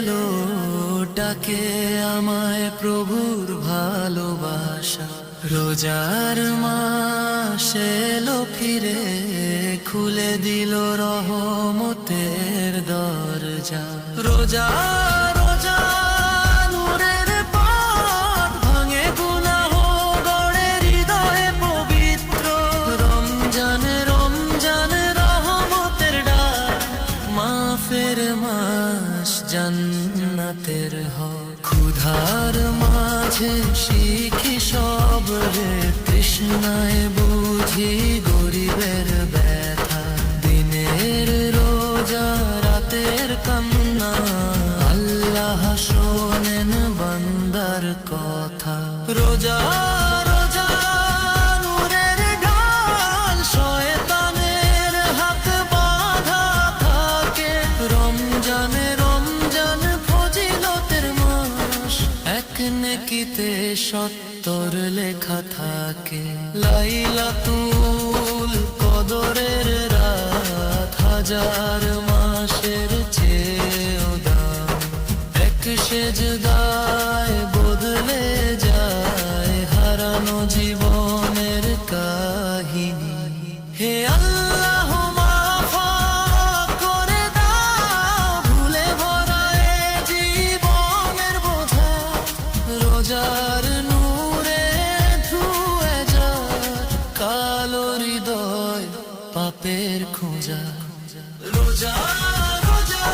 আলো ডাকে আমায় প্রভুর ভালোবাসা। রোজার মাস এলো ফিরে, খুলে দিল রহমতের দরজা। রোজা রোজা নূরের পথ ভাঙে গুনাহ, গড়ে হৃদয়ে পবিত্র। রমজান রমজান রহমতের ডাক, মাফের মাস জান্নাতের হক। ক্ষুধার মাঝে শিখি সবরে, তৃষ্ণায় বুঝি গরিবের ব্যথা। দিনের রোজা রাতের কান্না, আল্লাহ শোনেন বান্দার কথা। রোজা রোজা নূরের ঢাল, শয়তানের হাত বাঁধা থাকে। রমজান রমজান ফজিলতের মাস, এক নেকিতে 70 লেখা থাকে। লাইলাতুল কদরের রাত, হাজার মাসের চেয়েও দাম। এক সেজদায় বদলে যায় হারানো জীবনের কাহিনী। হে আল্লাহ মাফ করে দাও, ভুলে ভরা এ জীবনের বোঝা। রোজার নূরে ধুয়ে যায় কালো হৃদয় পাপের খোঁজা। রোজা রোজা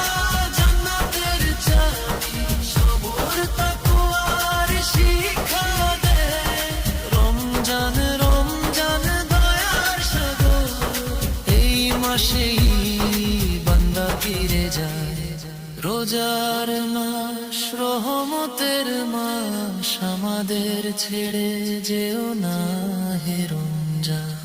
জান্নাতের চাবি, সবর তাকওয়ার শিক্ষা দেয়। রমজান রমজান দয়ার সাগর, এই মাসেই বান্দা ফিরে যায়। রোজার মাস রহমতের মাস, আমাদের ছেড়ে যেও না হে রমজান।